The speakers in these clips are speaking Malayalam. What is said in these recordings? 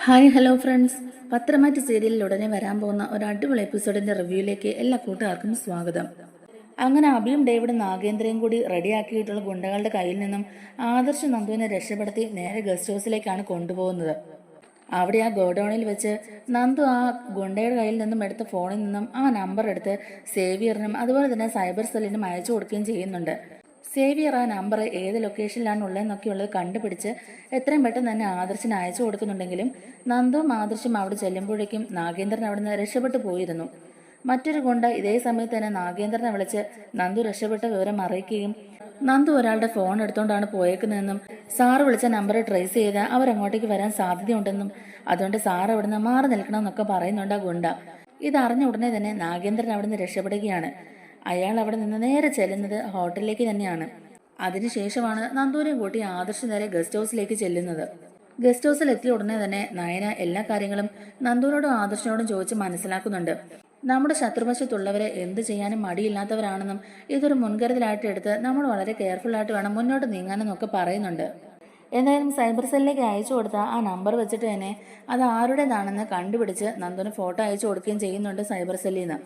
ഹായ് ഹലോ ഫ്രണ്ട്സ്, പത്രമാറ്റ് സീരിയലിൽ ഉടനെ വരാൻ പോകുന്ന ഒരു അടിപൊളി എപ്പിസോഡിന്റെ റിവ്യൂയിലേക്ക് എല്ലാ കൂട്ടുകാർക്കും സ്വാഗതം. അങ്ങനെ അഭിയും ഡേവിഡും നാഗേന്ദ്രയും കൂടി റെഡിയാക്കിയിട്ടുള്ള ഗുണ്ടകളുടെ കയ്യിൽ നിന്നും ആദർശ് നന്ദുവിനെ രക്ഷപ്പെടുത്തി നേരെ ഗസ്റ്റ് ഹൗസിലേക്കാണ് കൊണ്ടുപോകുന്നത്. അവിടെ ആ ഗോഡൌണിൽ വെച്ച് നന്ദു ആ ഗുണ്ടയുടെ കയ്യിൽ നിന്നും എടുത്ത ഫോണിൽ നിന്നും ആ നമ്പർ എടുത്ത് സേവിയറിനും അതുപോലെ തന്നെ സൈബർ സെല്ലിനും അയച്ചു കൊടുക്കുകയും ചെയ്യുന്നുണ്ട്. സേവിയർ ആ നമ്പർ ഏത് ലൊക്കേഷനിലാണ് ഉള്ളതെന്നൊക്കെയുള്ളത് കണ്ടുപിടിച്ച് എത്രയും പെട്ടെന്ന് തന്നെ ആദർശിന് അയച്ചു കൊടുക്കുന്നുണ്ടെങ്കിലും നന്ദുവും ആദർശും അവിടെ ചെല്ലുമ്പോഴേക്കും നാഗേന്ദ്രൻ അവിടുന്ന് രക്ഷപ്പെട്ടു പോയിരുന്നു. മറ്റൊരു ഗുണ്ട ഇതേ സമയത്ത് തന്നെ നാഗേന്ദ്രനെ വിളിച്ച് നന്ദു രക്ഷപ്പെട്ട വിവരം അറിയിക്കുകയും നന്ദു ഒരാളുടെ ഫോൺ എടുത്തുകൊണ്ടാണ് പോയേക്കുന്നതെന്നും സാറ് വിളിച്ച നമ്പർ ട്രേസ് ചെയ്ത് അവരങ്ങോട്ടേക്ക് വരാൻ സാധ്യതയുണ്ടെന്നും അതുകൊണ്ട് സാറ് അവിടുന്ന് മാറി നിൽക്കണമെന്നൊക്കെ പറയുന്നുണ്ട് ആ ഗുണ്ട. ഇതറിഞ്ഞ ഉടനെ തന്നെ നാഗേന്ദ്രൻ അവിടുന്ന് രക്ഷപ്പെടുകയാണ്. അയാൾ അവിടെ നിന്ന് നേരെ ചെല്ലുന്നത് ഹോട്ടലിലേക്ക് തന്നെയാണ്. അതിനുശേഷമാണ് നന്ദുവിനെയും കൂട്ടി ആദർശ് നേരെ ഗസ്റ്റ് ഹൗസിലേക്ക് ചെല്ലുന്നത്. ഗസ്റ്റ് ഹൗസിൽ എത്തിയ ഉടനെ തന്നെ നയന എല്ലാ കാര്യങ്ങളും നന്ദുവിനോടും ആദർശിനോടും ചോദിച്ച് മനസ്സിലാക്കുന്നുണ്ട്. നമ്മുടെ ശത്രുവശത്തുള്ളവരെ എന്ത് ചെയ്യാനും മടിയില്ലാത്തവരാണെന്നും ഇതൊരു മുൻകരുതലായിട്ട് എടുത്ത് നമ്മൾ വളരെ കെയർഫുൾ ആയിട്ട് വേണം മുന്നോട്ട് നീങ്ങാനെന്നൊക്കെ പറയുന്നുണ്ട്. എന്തായാലും സൈബർ സെല്ലിലേക്ക് അയച്ചു കൊടുത്ത ആ നമ്പർ വെച്ചിട്ട് തന്നെ അത് ആരുടേതാണെന്ന് കണ്ടുപിടിച്ച് നന്ദുവിന് ഫോട്ടോ അയച്ചു കൊടുക്കുകയും ചെയ്യുന്നുണ്ട് സൈബർ സെല്ലിൽ നിന്ന്.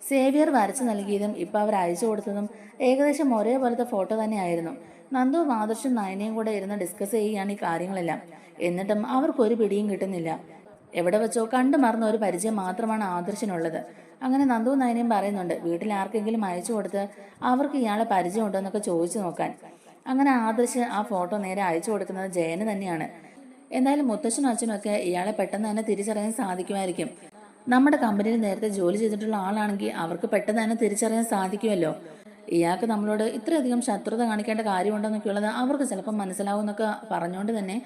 സേവിയർ വരച്ചു നൽകിയതും ഇപ്പം അവർ അയച്ചു കൊടുത്തതും ഏകദേശം ഒരേപോലത്തെ ഫോട്ടോ തന്നെയായിരുന്നു. നന്ദുവും ആദർശും നയനയും കൂടെ ഇരുന്ന് ഡിസ്കസ് ചെയ്യുകയാണ് ഈ കാര്യങ്ങളെല്ലാം. എന്നിട്ടും അവർക്കൊരു പിടിയും കിട്ടുന്നില്ല. എവിടെ വെച്ചോ കണ്ടു മറന്ന ഒരു പരിചയം മാത്രമാണ് ആദർശിനുള്ളത്. അങ്ങനെ നന്ദുവും നയനയും പറയുന്നുണ്ട് വീട്ടിൽ ആർക്കെങ്കിലും അയച്ചു കൊടുത്ത് അവർക്ക് ഇയാളെ പരിചയമുണ്ടോ എന്നൊക്കെ ചോദിച്ചു നോക്കാൻ. അങ്ങനെ ആദർശ് ആ ഫോട്ടോ നേരെ അയച്ചു കൊടുക്കുന്നത് ജയന് തന്നെയാണ്. എന്തായാലും മുത്തശ്ശനും അച്ഛനും ഒക്കെ ഇയാളെ പെട്ടെന്ന് തന്നെ തിരിച്ചറിയാൻ സാധിക്കുമായിരിക്കും. നമ്മുടെ കമ്പനിയിൽ നേരത്തെ ജോലി ചെയ്തിട്ടുള്ള ആളാണെങ്കിൽ അവർക്ക് പെട്ടെന്ന് തന്നെ തിരിച്ചറിയാൻ സാധിക്കുമല്ലോ. ഇയാൾക്ക് നമ്മളോട് ഇത്രയധികം ശത്രുത കാണിക്കേണ്ട കാര്യമുണ്ടെന്നൊക്കെയുള്ളത് അവർക്ക് ചിലപ്പോൾ മനസ്സിലാവും എന്നൊക്കെ പറഞ്ഞുകൊണ്ട് തന്നെ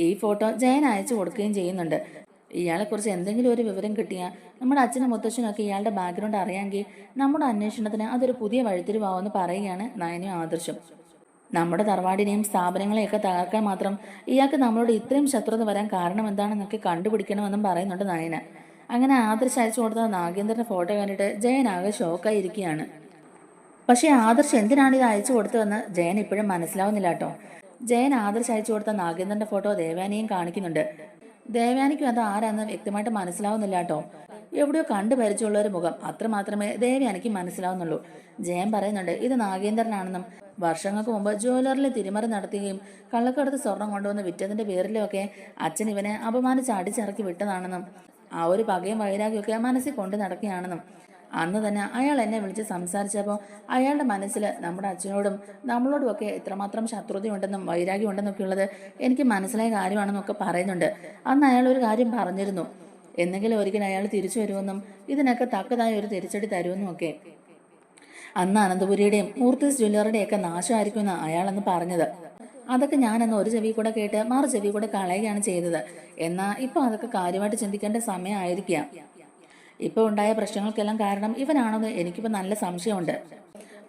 ഈ ഫോട്ടോ ജയൻ അയച്ചു കൊടുക്കുകയും ചെയ്യുന്നുണ്ട്. ഇയാളെക്കുറിച്ച് എന്തെങ്കിലും ഒരു വിവരം കിട്ടിയാൽ നമ്മുടെ അച്ഛനും മുത്തച്ഛനും ഒക്കെ ഇയാളുടെ ബാക്ക്ഗ്രൗണ്ട് അറിയാമെങ്കിൽ നമ്മുടെ അന്വേഷണത്തിന് അതൊരു പുതിയ വഴിത്തിരിവാവെന്ന് പറയുകയാണ് നയനും ആദർശും. നമ്മുടെ തറവാടിനെയും സ്ഥാപനങ്ങളെയൊക്കെ തകർക്കാൻ മാത്രം ഇയാൾക്ക് നമ്മളോട് ഇത്രയും ശത്രുത വരാൻ കാരണം എന്താണെന്നൊക്കെ കണ്ടുപിടിക്കണമെന്നും പറയുന്നുണ്ട് നയന. അങ്ങനെ ആദർശ് അയച്ചു കൊടുത്ത നാഗേന്ദ്രന്റെ ഫോട്ടോ കണ്ടിട്ട് ജയൻ ആകെ ഷോക്കായിരിക്കുകയാണ്. പക്ഷേ ആദർശ് എന്തിനാണ് ഇത് അയച്ചു കൊടുത്തതെന്ന് ജയൻ ഇപ്പോഴും മനസ്സിലാവുന്നില്ല കേട്ടോ. ജയൻ ആദർശ് അയച്ചു കൊടുത്ത നാഗേന്ദ്രന്റെ ഫോട്ടോ ദേവയാനിയും കാണിക്കുന്നുണ്ട്. ദേവയാനിക്കും അത് ആരാന്ന് വ്യക്തമായിട്ട് മനസ്സിലാവുന്നില്ല കേട്ടോ. എവിടെയോ കണ്ടു പരിചയമുള്ള ഒരു മുഖം അത്ര മാത്രമേ ദേവയാനിക്ക് മനസ്സിലാവുന്നുള്ളൂ. ജയൻ പറയുന്നുണ്ട് ഇത് നാഗേന്ദ്രനാണെന്നും വർഷങ്ങൾക്ക് മുമ്പ് ജ്വല്ലറിൽ തിരിമറി നടത്തുകയും കള്ളക്കടത്ത് സ്വർണം കൊണ്ടുവന്ന് വിറ്റതിന്റെ പേരിലൊക്കെ അച്ഛൻ ഇവനെ അപമാനിച്ച് അടിച്ചിറക്കി വിട്ടതാണെന്നും ആ ഒരു പകയും വൈരാഗ്യമൊക്കെ മനസ്സിൽ കൊണ്ട് നടക്കുകയാണെന്നും അന്ന് തന്നെ അയാൾ എന്നെ വിളിച്ച് സംസാരിച്ചപ്പോൾ അയാളുടെ മനസ്സിൽ നമ്മുടെ അച്ഛനോടും നമ്മളോടും ഒക്കെ എത്രമാത്രം ശത്രുതയുണ്ടെന്നും വൈരാഗ്യം ഉണ്ടെന്നൊക്കെ ഉള്ളത് എനിക്ക് മനസ്സിലായ കാര്യമാണെന്നൊക്കെ പറയുന്നുണ്ട്. അന്ന് അയാൾ ഒരു കാര്യം പറഞ്ഞിരുന്നു, എന്തെങ്കിലും ഒരിക്കലും അയാൾ തിരിച്ചു വരുമെന്നും ഇതിനൊക്കെ തക്കതായ ഒരു തിരിച്ചടി തരുമെന്നും ഒക്കെ. അന്ന് അനന്തപുരിയുടെയും മൂർത്തീസ് ജ്വല്ലറിയുടെയൊക്കെ നാശമായിരിക്കുമെന്ന് അയാളന്ന് പറഞ്ഞത്. അതൊക്കെ ഞാനന്ന് ഒരു ചെവി കൂടെ കേട്ട് മറു ചെവി കൂടെ കളയുകയാണ് ചെയ്തത്. എന്നാൽ ഇപ്പൊ അതൊക്കെ കാര്യമായിട്ട് ചിന്തിക്കേണ്ട സമയമായിരിക്കാം. ഇപ്പൊ ഉണ്ടായ പ്രശ്നങ്ങൾക്കെല്ലാം കാരണം ഇവനാണെന്ന് എനിക്കിപ്പോൾ നല്ല സംശയമുണ്ട്.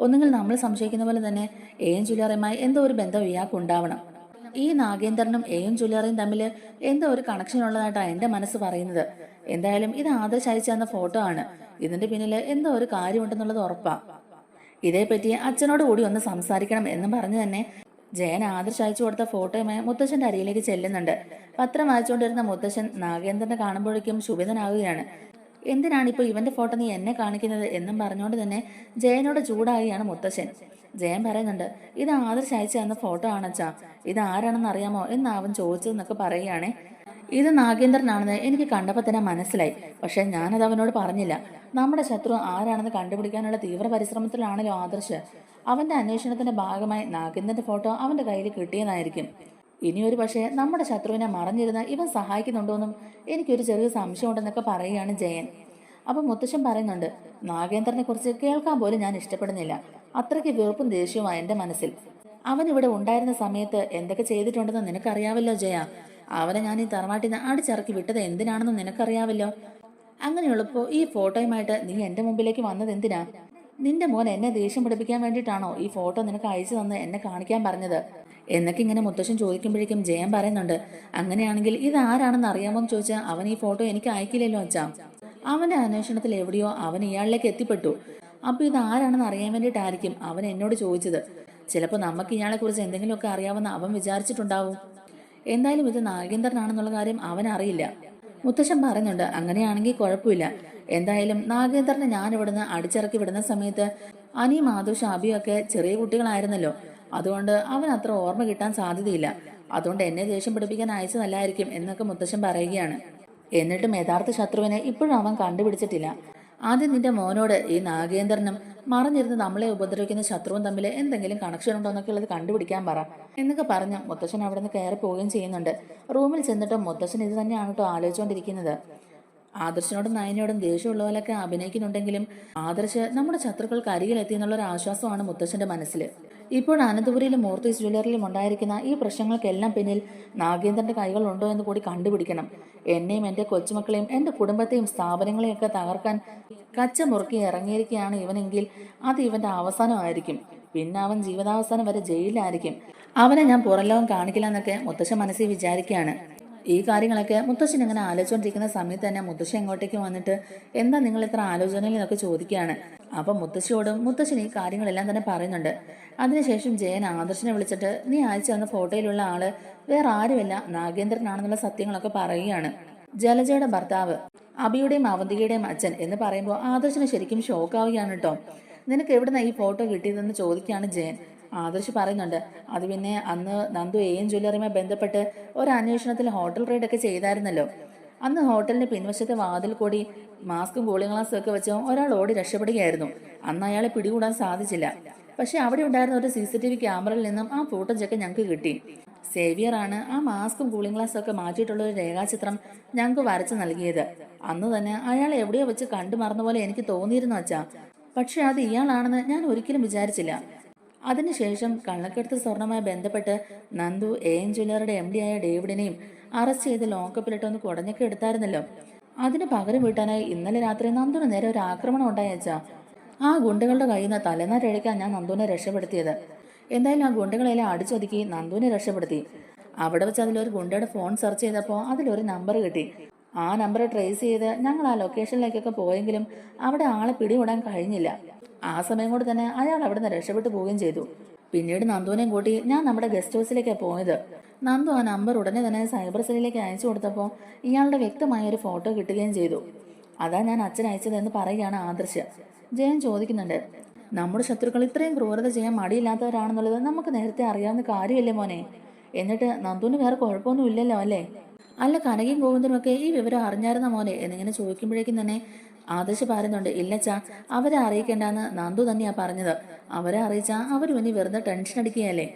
ഒന്നുകിൽ നമ്മൾ സംശയിക്കുന്ന പോലെ തന്നെ എയും ജ്വല്ലറിയുമായി എന്തോ ഒരു ബന്ധം ഇയാൾക്ക് ഉണ്ടാവണം. ഈ നാഗേന്ദ്രനും എയും ജ്വല്ലറിയും തമ്മിൽ എന്തോ ഒരു കണക്ഷൻ ഉള്ളതായിട്ടാണ് എൻ്റെ മനസ്സ് പറയുന്നത്. എന്തായാലും ഇത് ആദർശ് അയച്ചു തന്ന ഫോട്ടോ ആണ്. ഇതിന്റെ പിന്നിൽ എന്തോ ഒരു കാര്യമുണ്ടെന്നുള്ളത് ഉറപ്പാ. ഇതേപ്പറ്റി അച്ഛനോട് കൂടി ഒന്ന് സംസാരിക്കണം എന്ന് പറഞ്ഞു തന്നെ ജയൻ ആദർശ് അയച്ചു കൊടുത്ത ഫോട്ടോയുമായി മുത്തശ്ശന്റെ അരിയിലേക്ക് ചെല്ലുന്നുണ്ട്. പത്രം വായിച്ചുകൊണ്ടിരുന്ന മുത്തശ്ശൻ നാഗേന്ദ്രനെ കാണുമ്പോഴേക്കും ശുഭിതനാവുകയാണ്. എന്തിനാണിപ്പോൾ ഇവന്റെ ഫോട്ടോ നീ എന്നെ കാണിക്കുന്നത് എന്നും പറഞ്ഞുകൊണ്ട് തന്നെ ജയനോട് ചൂടാവുകയാണ് മുത്തശ്ശൻ. ജയൻ പറയുന്നുണ്ട് ഇത് ആദർശ് അയച്ചു തന്ന ഫോട്ടോ ആണച്ചാ, ഇത് ആരാണെന്ന് അറിയാമോ അവൻ ചോദിച്ചതെന്നൊക്കെ പറയുകയാണേ. ഇത് നാഗേന്ദ്രനാണെന്ന് എനിക്ക് കണ്ടപ്പോൾ തന്നെ മനസ്സിലായി. പക്ഷെ ഞാനത് അവനോട് പറഞ്ഞില്ല. നമ്മുടെ ശത്രു ആരാണെന്ന് കണ്ടുപിടിക്കാനുള്ള തീവ്ര പരിശ്രമത്തിലാണല്ലോ ആദർശ്. അവന്റെ അന്വേഷണത്തിന്റെ ഭാഗമായി നാഗേന്ദ്രന്റെ ഫോട്ടോ അവന്റെ കയ്യിൽ കിട്ടിയതായിരിക്കും. ഇനിയൊരു പക്ഷേ നമ്മുടെ ശത്രുവിനെ മറഞ്ഞിരുന്ന് ഇവൻ സഹായിക്കുന്നുണ്ടോന്നും എനിക്കൊരു ചെറിയ സംശയമുണ്ടെന്നൊക്കെ പറയുകയാണ് ജയൻ. അപ്പൊ മുത്തശ്ശൻ പറയുന്നുണ്ട് നാഗേന്ദ്രനെ കുറിച്ച് കേൾക്കാൻ പോലും ഞാൻ ഇഷ്ടപ്പെടുന്നില്ല. അത്രയ്ക്ക് വെറുപ്പും ദേഷ്യവുമാണ് എന്റെ മനസ്സിൽ. അവൻ ഇവിടെ ഉണ്ടായിരുന്ന സമയത്ത് എന്തൊക്കെ ചെയ്തിട്ടുണ്ടെന്ന് നിനക്കറിയാവല്ലോ ജയ. അവനെ ഞാൻ ഈ തറവാട്ടിൽ നിന്ന് അടിച്ചിറക്കി വിട്ടത് എന്തിനാണെന്ന് നിനക്കറിയാവല്ലോ. അങ്ങനെയുള്ളപ്പോ ഈ ഫോട്ടോയുമായിട്ട് നീ എന്റെ മുമ്പിലേക്ക് വന്നത് എന്തിനാ? നിന്റെ മോൻ എന്നെ ദേഷ്യം പിടിപ്പിക്കാൻ വേണ്ടിയിട്ടാണോ ഈ ഫോട്ടോ നിനക്ക് അയച്ചു തന്ന് എന്നെ കാണിക്കാൻ പറഞ്ഞത് എന്നൊക്കെ ഇങ്ങനെ മുത്തശ്ശൻ ചോദിക്കുമ്പോഴേക്കും ജയൻ പറയുന്നുണ്ട് അങ്ങനെയാണെങ്കിൽ ഇത് ആരാണെന്ന് അറിയാമോന്ന് ചോദിച്ചാൽ അവൻ ഈ ഫോട്ടോ എനിക്ക് അയക്കില്ലല്ലോ അച്ഛാ. അവന്റെ അന്വേഷണത്തിൽ എവിടെയോ അവൻ ഇയാളിലേക്ക് എത്തിപ്പെട്ടു. അപ്പൊ ഇത് ആരാണെന്ന് അറിയാൻ വേണ്ടിയിട്ടായിരിക്കും അവൻ എന്നോട് ചോദിച്ചത്. ചിലപ്പോൾ നമുക്ക് ഇയാളെ കുറിച്ച് എന്തെങ്കിലുമൊക്കെ അറിയാമെന്ന് അവൻ വിചാരിച്ചിട്ടുണ്ടാവും. എന്തായാലും ഇത് നാഗേന്ദ്രനാണെന്നുള്ള കാര്യം അവനറിയില്ല. മുത്തശ്ശൻ പറയുന്നുണ്ട്, അങ്ങനെയാണെങ്കിൽ കുഴപ്പമില്ല. എന്തായാലും നാഗേന്ദ്രനെ ഞാൻ ഇവിടുന്ന് അടിച്ചിറക്കി വിടുന്ന സമയത്ത് അനിയും ആദർശും അഭിയും ഒക്കെ ചെറിയ കുട്ടികളായിരുന്നല്ലോ. അതുകൊണ്ട് അവൻ അത്ര ഓർമ്മ കിട്ടാൻ സാധ്യതയില്ല. അതുകൊണ്ട് എന്നെ ദേഷ്യം പിടിപ്പിക്കാൻ അയച്ചതല്ലായിരിക്കും എന്നൊക്കെ മുത്തശ്ശൻ പറയുകയാണ്. എന്നിട്ടും യഥാർത്ഥ ശത്രുവിനെ ഇപ്പോഴും അവൻ കണ്ടുപിടിച്ചിട്ടില്ല. ആദ്യം നിന്റെ മോനോട് ഈ നാഗേന്ദ്രനും മറിഞ്ഞിരുന്ന് നമ്മളെ ഉപദ്രവിക്കുന്ന ശത്രുവും തമ്മിൽ എന്തെങ്കിലും കണക്ഷൻ ഉണ്ടോ എന്നൊക്കെ ഉള്ളത് കണ്ടുപിടിക്കാൻ പറ എന്നൊക്കെ പറഞ്ഞ് മുത്തശ്ശൻ അവിടെ നിന്ന് കയറി പോവുകയും ചെയ്യുന്നുണ്ട്. റൂമിൽ ചെന്നിട്ടും മുത്തശ്ശൻ ഇത് തന്നെയാണ് കേട്ടോ ആലോചിച്ചുകൊണ്ടിരിക്കുന്നത്. ആദർശനോടും നയനയോടും ദേഷ്യമുള്ള പോലൊക്കെ അഭിനയിക്കുന്നുണ്ടെങ്കിലും ആദർശ് നമ്മുടെ ശത്രുക്കൾക്ക് അരികിലെത്തി എന്നുള്ള ഒരു ആശ്വാസമാണ് മുത്തശ്ശന്റെ മനസ്സിൽ. ഇപ്പോൾ അനന്തപുരിയിലും മൂർത്തീസ് ജ്വല്ലറിയിലും ഉണ്ടായിരിക്കുന്ന ഈ പ്രശ്നങ്ങൾക്കെല്ലാം പിന്നിൽ നാഗേന്ദ്രന്റെ കൈകൾ ഉണ്ടോ എന്ന് കൂടി കണ്ടുപിടിക്കണം. എന്നെയും എന്റെ കൊച്ചുമക്കളെയും എന്റെ കുടുംബത്തെയും സ്ഥാപനങ്ങളെയും ഒക്കെ തകർക്കാൻ കച്ച മുറുക്കി ഇറങ്ങിയിരിക്കുകയാണ് ഇവനെങ്കിൽ അത് ഇവന്റെ അവസാനമായിരിക്കും. പിന്നെ അവൻ ജീവിതാവസാനം വരെ ജയിലിലായിരിക്കും. അവനെ ഞാൻ പുറംലോകം കാണിക്കില്ല എന്നൊക്കെ മുത്തശ്ശൻ മനസ്സിൽ വിചാരിക്കുകയാണ്. ഈ കാര്യങ്ങളൊക്കെ മുത്തശ്ശൻ ഇങ്ങനെ ആലോചിച്ചുകൊണ്ടിരിക്കുന്ന സമയത്ത് തന്നെ മുത്തശ്ശി അങ്ങോട്ടേക്ക് വന്നിട്ട് എന്താ നിങ്ങൾ ഇത്ര ആലോചനയിൽ എന്നൊക്കെ ചോദിക്കുകയാണ്. അപ്പം മുത്തശ്ശിയോടും മുത്തശ്ശൻ ഈ കാര്യങ്ങളെല്ലാം തന്നെ പറയുന്നുണ്ട്. അതിനുശേഷം ജയൻ ആദർശിനെ വിളിച്ചിട്ട് നീ അയച്ചു തന്ന ഫോട്ടോയിലുള്ള ആള് വേറെ ആരുമല്ല നാഗേന്ദ്രനാണെന്നുള്ള സത്യങ്ങളൊക്കെ പറയുകയാണ്. ജലജയുടെ ഭർത്താവ്, അഭിയുടെയും അവന്തികയുടെയും അച്ഛൻ എന്ന് പറയുമ്പോൾ ആദർശിന് ശരിക്കും ഷോക്കാവുകയാണ് കേട്ടോ. നിനക്ക് എവിടുന്ന ഈ ഫോട്ടോ കിട്ടിയതെന്ന് ചോദിക്കുകയാണ് ജയൻ. ആദർശ് പറയുന്നുണ്ട്, അത് പിന്നെ അന്ന് നന്ദു എയും ജ്വല്ലറിയുമായി ബന്ധപ്പെട്ട് ഒരു അന്വേഷണത്തിൽ ഹോട്ടൽ റെയ്ഡ് ഒക്കെ ചെയ്തായിരുന്നല്ലോ. അന്ന് ഹോട്ടലിന്റെ പിൻവശത്തെ വാതിൽ കൂടി മാസ്കും കൂളിംഗ് ഗ്ലാസും ഒക്കെ വെച്ച് ഒരാൾ ഓടി രക്ഷപ്പെടുകയായിരുന്നു. അന്ന് അയാളെ പിടികൂടാൻ സാധിച്ചില്ല. പക്ഷെ അവിടെ ഉണ്ടായിരുന്ന ഒരു CCTV ക്യാമറയിൽ നിന്നും ആ ഫൂട്ടേജ് ഒക്കെ ഞങ്ങൾക്ക് കിട്ടി. സേവിയർ ആണ് ആ മാസ്കും കൂളിംഗ് ഗ്ലാസും ഒക്കെ മാറ്റിയിട്ടുള്ള ഒരു രേഖാചിത്രം ഞങ്ങൾക്ക് വരച്ചു നൽകിയത്. അന്ന് തന്നെ അയാൾ എവിടെയോ വെച്ച് കണ്ടു മറന്ന പോലെ എനിക്ക് തോന്നിയിരുന്നു അച്ഛാ. പക്ഷെ അത് ഇയാളാണെന്ന് ഞാൻ ഒരിക്കലും വിചാരിച്ചില്ല. അതിനുശേഷം കള്ളക്കടത്ത് സ്വർണവുമായി ബന്ധപ്പെട്ട് നന്ദു AM ജ്വല്ലറിയുടെ MD ആയ ഡേവിഡിനെയും അറസ്റ്റ് ചെയ്ത് ലോക്കപ്പിലിട്ടൊന്ന് കുടഞ്ഞൊക്കെ എടുത്തായിരുന്നല്ലോ. അതിന് പകരം വീട്ടാനായി ഇന്നലെ രാത്രി നന്ദുവിന് നേരെ ഒരു ആക്രമണം ഉണ്ടായച്ചാ. ആ ഗുണ്ടകളുടെ കയ്യിൽ നിന്ന് തലനാരഴിക്കാൻ ഞാൻ നന്ദുവിനെ രക്ഷപ്പെടുത്തിയത്. എന്തായാലും ആ ഗുണ്ടകളെല്ലാം അടിച്ചൊതുക്കി നന്ദുവിനെ രക്ഷപ്പെടുത്തി. അവിടെ വെച്ച് അതിലൊരു ഗുണ്ടയുടെ ഫോൺ സെർച്ച് ചെയ്തപ്പോൾ അതിലൊരു നമ്പർ കിട്ടി. ആ നമ്പർ ട്രേസ് ചെയ്ത് ഞങ്ങൾ ആ ലൊക്കേഷനിലേക്കൊക്കെ പോയെങ്കിലും അവിടെ ആളെ പിടികൂടാൻ കഴിഞ്ഞില്ല. ആ സമയം കൊണ്ട് തന്നെ അയാൾ അവിടെ നിന്ന് രക്ഷപ്പെട്ടു പോവുകയും ചെയ്തു. പിന്നീട് നന്ദുവിനെയും കൂട്ടി ഞാൻ നമ്മുടെ ഗസ്റ്റ് ഹൗസിലേക്കാണ് പോയത്. നന്ദു ആ നമ്പർ ഉടനെ തന്നെ സൈബർ സെല്ലിലേക്ക് അയച്ചു കൊടുത്തപ്പോൾ ഇയാളുടെ വ്യക്തമായ ഒരു ഫോട്ടോ കിട്ടുകയും ചെയ്തു. അതാ ഞാൻ അച്ഛൻ അയച്ചതെന്ന് പറയുകയാണ് ആദർശ്. ജയൻ ചോദിക്കുന്നുണ്ട്, നമ്മുടെ ശത്രുക്കൾ ഇത്രയും ക്രൂരത ചെയ്യാൻ മടിയില്ലാത്തവരാണെന്നുള്ളത് നമുക്ക് നേരത്തെ അറിയാവുന്ന കാര്യമല്ലേ മോനെ? എന്നിട്ട് നന്ദുവിന് വേറെ കുഴപ്പമൊന്നും ഇല്ലല്ലോ അല്ലേ? അല്ല, കനകയും ഗോവിന്ദനും ഒക്കെ ഈ വിവരം അറിഞ്ഞായിരുന്ന മോനെ എന്നിങ്ങനെ ചോദിക്കുമ്പോഴേക്കും തന്നെ ആദർശ് പറയുന്നുണ്ട്, ഇല്ലച്ചാ അവരെ അറിയിക്കേണ്ടെന്ന് നന്ദു തന്നെയാ പറഞ്ഞത്. അവരെ അറിയിച്ചാ അവരും ഇനി വെറുതെ ടെൻഷൻ അടിക്കുകയല്ലേ.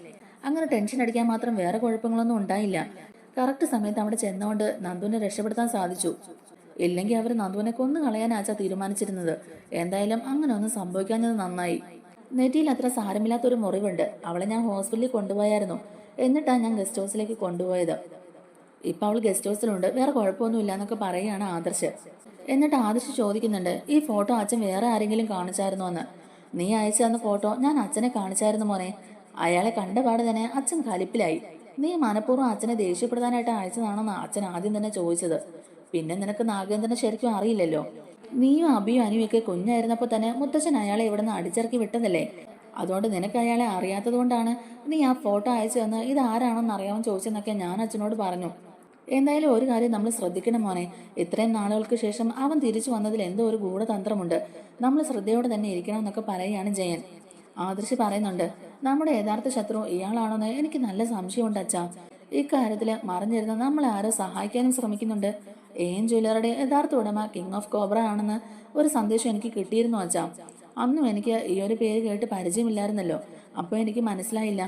അങ്ങനെ ടെൻഷൻ അടിക്കാൻ മാത്രം വേറെ കുഴപ്പങ്ങളൊന്നും ഉണ്ടായില്ല. കറക്റ്റ് സമയത്ത് അവിടെ ചെന്നുകൊണ്ട് നന്ദുവിനെ രക്ഷപ്പെടുത്താൻ സാധിച്ചു. ഇല്ലെങ്കിൽ അവർ നന്ദുവിനെ കൊന്നു കളയാനാച്ചാ തീരുമാനിച്ചിരുന്നത്. എന്തായാലും അങ്ങനെ ഒന്നും സംഭവിക്കാഞ്ഞത് നന്നായി. നെറ്റിയിൽ അത്ര സാരമില്ലാത്തൊരു മുറിവുണ്ട്. അവളെ ഞാൻ ഹോസ്പിറ്റലിൽ കൊണ്ടുപോയായിരുന്നു. എന്നിട്ടാണ് ഞാൻ ഗസ്റ്റ് ഹൗസിലേക്ക് കൊണ്ടുപോയത്. ഇപ്പൊ അവൾ ഗസ്റ്റ് ഹൗസിലുണ്ട്, വേറെ കുഴപ്പമൊന്നുമില്ല എന്നൊക്കെ പറയുകയാണ് ആദർശ്. എന്നിട്ട് ആദർശ് ചോദിക്കുന്നുണ്ട്, ഈ ഫോട്ടോ അച്ഛൻ വേറെ ആരെങ്കിലും കാണിച്ചായിരുന്നോ എന്ന്? നീ അയച്ചു തന്ന ഫോട്ടോ ഞാൻ അച്ഛനെ കാണിച്ചായിരുന്നു മോനെ. അയാളെ കണ്ടപാട് തന്നെ അച്ഛൻ കലിപ്പിലായി. നീ മനഃപൂർവ്വം അച്ഛനെ ദേഷ്യപ്പെടുത്താനായിട്ട് അയച്ചതാണെന്ന് അച്ഛൻ ആദ്യം തന്നെ ചോദിച്ചത്. പിന്നെ നിനക്ക് നാഗേന്ദ്രനെ ശരിക്കും അറിയില്ലല്ലോ. നീയും അബിയും അനിയൊക്കെ കുഞ്ഞായിരുന്നപ്പോൾ തന്നെ മുത്തച്ഛൻ അയാളെ ഇവിടെ നിന്ന് അടിച്ചിറക്കി വിട്ടതല്ലേ. അതുകൊണ്ട് നിനക്ക് അയാളെ അറിയാത്തത് കൊണ്ടാണ് നീ ആ ഫോട്ടോ അയച്ചു തന്ന് ഇത് ആരാണെന്ന് അറിയാമെന്ന് ചോദിച്ചെന്നൊക്കെ ഞാൻ അച്ഛനോട് പറഞ്ഞു. എന്തായാലും ഒരു കാര്യം നമ്മൾ ശ്രദ്ധിക്കണം മോനെ. ഇത്രയും നാളുകൾക്ക് ശേഷം അവൻ തിരിച്ചു വന്നതിൽ എന്തോ ഒരു ഗൂഢതന്ത്രമുണ്ട്. നമ്മൾ ശ്രദ്ധയോടെ തന്നെ ഇരിക്കണം എന്നൊക്കെ പറയുകയാണ് ജയൻ. ആദർശ് പറയുന്നുണ്ട്, നമ്മുടെ യഥാർത്ഥ ശത്രു ഇയാളാണെന്ന് എനിക്ക് നല്ല സംശയമുണ്ട് അച്ഛാ. ഇക്കാര്യത്തിൽ മറിഞ്ഞിരുന്ന് നമ്മളെ ആരോ സഹായിക്കാനും ശ്രമിക്കുന്നുണ്ട്. AM ജ്വല്ലറിയുടെ യഥാർത്ഥ ഉടമ കിങ് ഓഫ് കോബ്ര ആണെന്ന് ഒരു സന്ദേശം എനിക്ക് കിട്ടിയിരുന്നു അച്ഛാ. അന്നും എനിക്ക് ഈ ഒരു പേര് കേട്ട് പരിചയമില്ലായിരുന്നല്ലോ. അപ്പോൾ എനിക്ക് മനസ്സിലായില്ല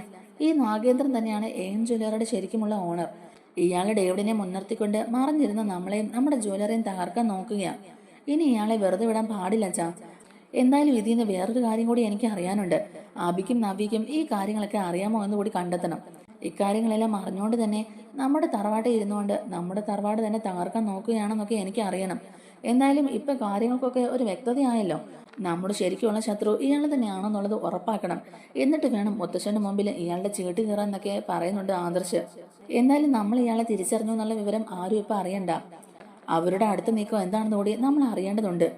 ഈ നാഗേന്ദ്രൻ തന്നെയാണ് AM ജ്വല്ലറിയുടെ ശരിക്കുമുള്ള ഓണർ. ഇയാളെ ഡേവിഡിനെ മുൻനിർത്തിക്കൊണ്ട് മറിഞ്ഞിരുന്ന നമ്മളെയും നമ്മുടെ ജ്വല്ലറിയും തകർക്കാൻ നോക്കുകയാണ്. ഇനി ഇയാളെ വെറുതെ വിടാൻ പാടില്ല അച്ഛാ. എന്തായാലും ഇതിൽ നിന്ന് വേറൊരു കാര്യം കൂടി എനിക്ക് അറിയാനുണ്ട്. അബിക്കും നവ്യക്കും ഈ കാര്യങ്ങളൊക്കെ അറിയാമോ എന്ന് കൂടി കണ്ടെത്തണം. ഇക്കാര്യങ്ങളെല്ലാം അറിഞ്ഞുകൊണ്ട് തന്നെ നമ്മുടെ തറവാട്ടിൽ ഇരുന്നുകൊണ്ട് നമ്മുടെ തറവാട് തന്നെ തകർക്കാൻ നോക്കുകയാണെന്നൊക്കെ എനിക്ക് അറിയണം. എന്തായാലും ഇപ്പൊ കാര്യങ്ങൾക്കൊക്കെ ഒരു വ്യക്തതയായല്ലോ. നമ്മുടെ ശരിക്കുള്ള ശത്രു ഇയാൾ തന്നെയാണെന്നുള്ളത് ഉറപ്പാക്കണം. എന്നിട്ട് വേണം മുത്തശ്ശന്റെ മുമ്പിൽ ഇയാളുടെ ചീട്ട് കീറാൻ എന്നൊക്കെ പറയുന്നുണ്ട് ആദർശ്. എന്തായാലും നമ്മൾ ഇയാളെ തിരിച്ചറിഞ്ഞു എന്നുള്ള വിവരം ആരും ഇപ്പൊ അറിയണ്ട. അവരുടെ അടുത്ത നീക്കം എന്താണെന്ന് കൂടി നമ്മൾ അറിയേണ്ടതുണ്ട്.